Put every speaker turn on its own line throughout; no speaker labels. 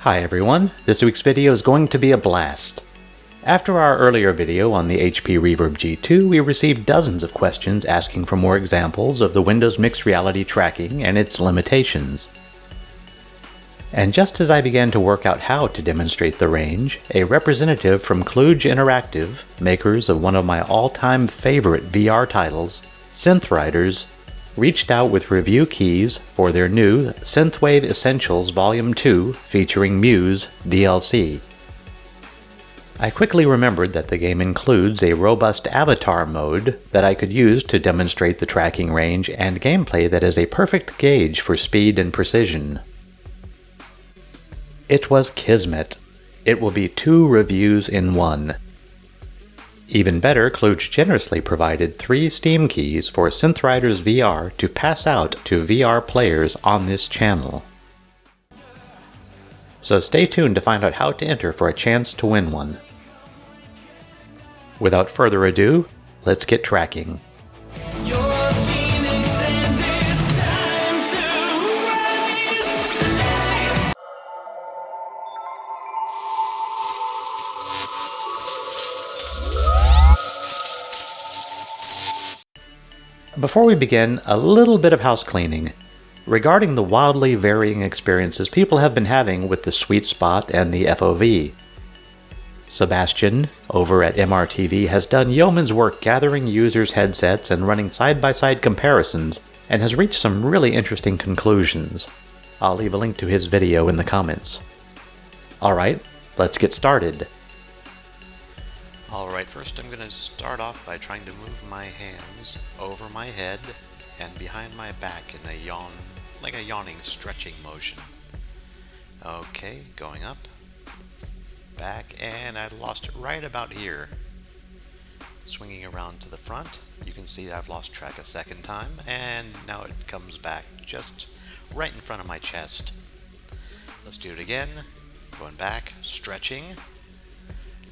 Hi everyone, this week's video is going to be a blast. After our earlier video on the HP Reverb G2, we received dozens of questions asking for more examples of the Windows Mixed Reality Tracking and its limitations. And just as I began to work out how to demonstrate the range, a representative from Kluge Interactive, makers of one of my all-time favorite VR titles, Synthwave, reached out with review keys for their new Synthwave Essentials Volume 2 featuring Muse DLC. I quickly remembered that the game includes a robust avatar mode that I could use to demonstrate the tracking range and gameplay that is a perfect gauge for speed and precision. It was kismet. It will be 2 reviews in one. Even better, Kluge generously provided 3 Steam keys for Synthwave VR to pass out to VR players on this channel. So stay tuned to find out how to enter for a chance to win one. Without further ado, let's get tracking. Before we begin, a little bit of house cleaning. Regarding the wildly varying experiences people have been having with the Sweet Spot and the FOV. Sebastian, over at MRTV, has done yeoman's work gathering users' headsets and running side-by-side comparisons, and has reached some really interesting conclusions. I'll leave a link to his video in the comments. Alright, let's get started.
Alright, first I'm going to start off by trying to move my hands over my head and behind my back in a yawn, like a yawning stretching motion. Okay, going up, back, and I lost it right about here. Swinging around to the front, you can see I've lost track a second time, and now it comes back just right in front of my chest. Let's do it again, going back, stretching.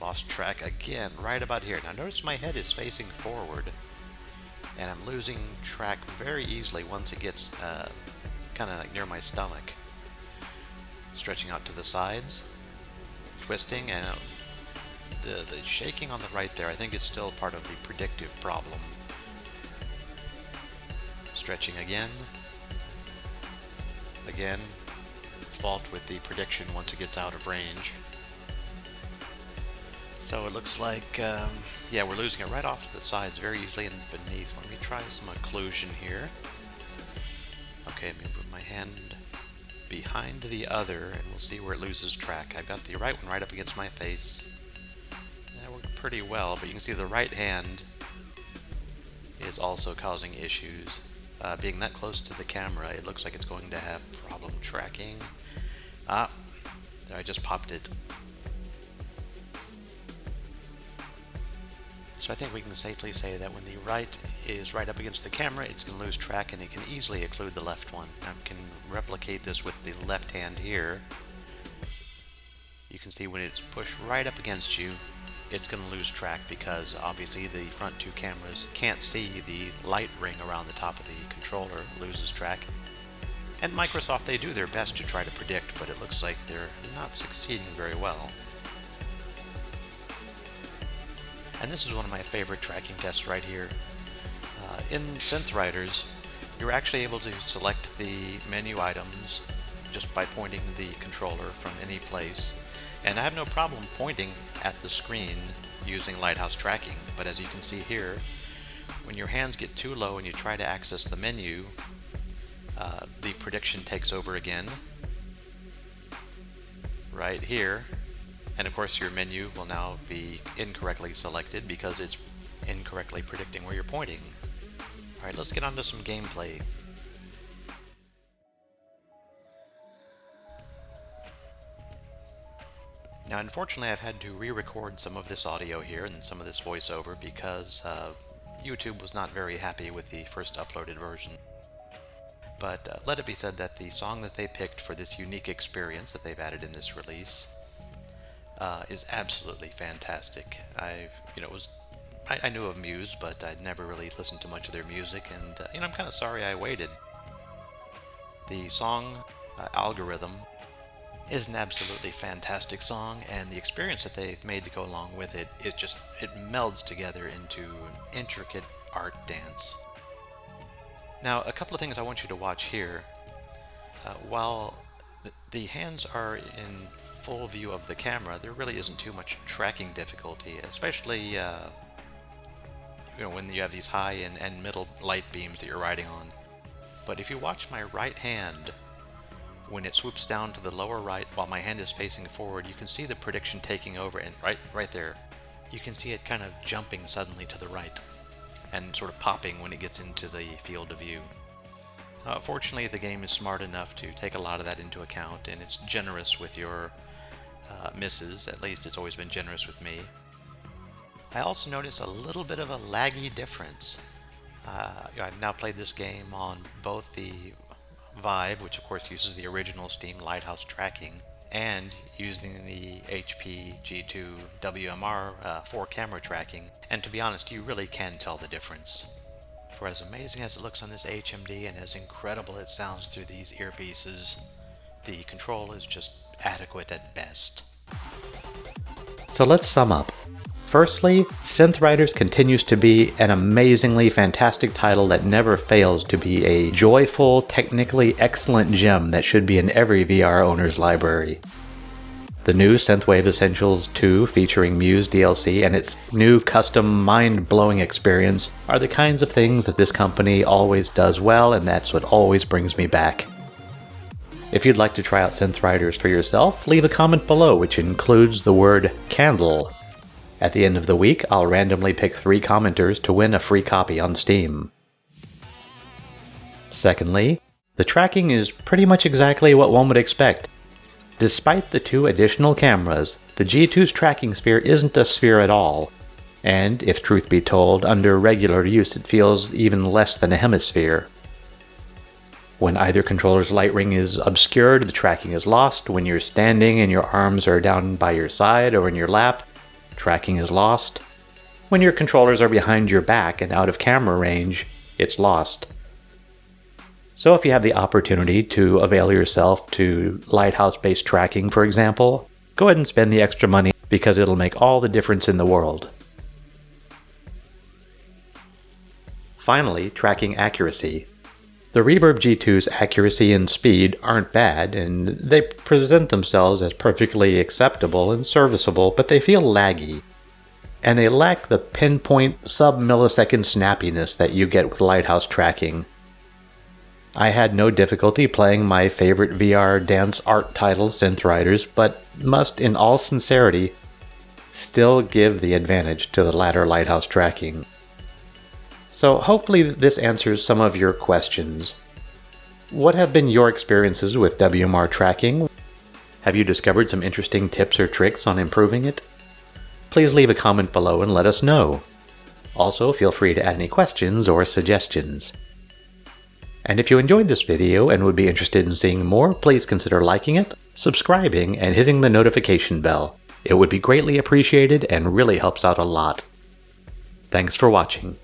Lost track again, right about here. Now notice my head is facing forward, and I'm losing track very easily once it gets kind of like near my stomach. Stretching out to the sides, twisting, and the shaking on the right there, I think is still part of the predictive problem. Stretching again, fault with the prediction once it gets out of range. So it looks like, yeah, we're losing it right off to the sides very easily and beneath. Let me try some occlusion here. Okay, let me move my hand behind the other and we'll see where it loses track. I've got the right one right up against my face. That worked pretty well, but you can see the right hand is also causing issues. Being that close to the camera, it looks like it's going to have problem tracking. Ah, there, I just popped it. So I think we can safely say that when the right is right up against the camera, it's going to lose track and it can easily occlude the left one. I can replicate this with the left hand here. You can see when it's pushed right up against you, it's going to lose track because obviously the front 2 cameras can't see the light ring around the top of the controller, loses track. And Microsoft, they do their best to try to predict, but it looks like they're not succeeding very well. And this is one of my favorite tracking tests right here. In Synthwave, you're actually able to select the menu items just by pointing the controller from any place. And I have no problem pointing at the screen using Lighthouse tracking, but as you can see here, when your hands get too low and you try to access the menu, the prediction takes over again, right here. And of course your menu will now be incorrectly selected because it's incorrectly predicting where you're pointing. Alright, let's get on to some gameplay. Now unfortunately I've had to re-record some of this audio here and some of this voiceover because YouTube was not very happy with the first uploaded version. But let it be said that the song that they picked for this unique experience that they've added in this release is absolutely fantastic. I knew of Muse, but I'd never really listened to much of their music, and I'm kind of sorry I waited. The song Algorithm is an absolutely fantastic song, and the experience that they've made to go along with it, it melds together into an intricate art dance. Now, a couple of things I want you to watch here. While the hands are in full view of the camera, there really isn't too much tracking difficulty, especially when you have these high and middle light beams that you're riding on. But if you watch my right hand, when it swoops down to the lower right while my hand is facing forward, you can see the prediction taking over, and right there, you can see it kind of jumping suddenly to the right and sort of popping when it gets into the field of view. Fortunately, the game is smart enough to take a lot of that into account, and it's generous with your misses. At least it's always been generous with me. I also notice a little bit of a laggy difference. I've now played this game on both the Vive, which of course uses the original Steam Lighthouse tracking, and using the HP G2 WMR 4-camera tracking, and to be honest, you really can tell the difference. For as amazing as it looks on this HMD and as incredible it sounds through these earpieces, the control is just adequate at best.
So let's sum up. Firstly, Synth Riders continues to be an amazingly fantastic title that never fails to be a joyful, technically excellent gem that should be in every VR owner's library. The new Synthwave Essentials 2 featuring Muse DLC and its new custom mind-blowing experience are the kinds of things that this company always does well, and that's what always brings me back. If you'd like to try out Synth Riders for yourself, leave a comment below which includes the word candle. At the end of the week, I'll randomly pick 3 commenters to win a free copy on Steam. Secondly, the tracking is pretty much exactly what one would expect. Despite the 2 additional cameras, the G2's tracking sphere isn't a sphere at all, and, if truth be told, under regular use it feels even less than a hemisphere. When either controller's light ring is obscured, the tracking is lost. When you're standing and your arms are down by your side or in your lap, tracking is lost. When your controllers are behind your back and out of camera range, it's lost. So if you have the opportunity to avail yourself to Lighthouse-based tracking, for example, go ahead and spend the extra money because it'll make all the difference in the world. Finally, tracking accuracy. The Reverb G2's accuracy and speed aren't bad, and they present themselves as perfectly acceptable and serviceable, but they feel laggy. And they lack the pinpoint sub-millisecond snappiness that you get with Lighthouse tracking. I had no difficulty playing my favorite VR dance art title, Synth Riders, but must, in all sincerity, still give the advantage to the latter Lighthouse tracking. So hopefully this answers some of your questions. What have been your experiences with WMR tracking? Have you discovered some interesting tips or tricks on improving it? Please leave a comment below and let us know. Also, feel free to add any questions or suggestions. And if you enjoyed this video and would be interested in seeing more, please consider liking it, subscribing, and hitting the notification bell. It would be greatly appreciated and really helps out a lot. Thanks for watching.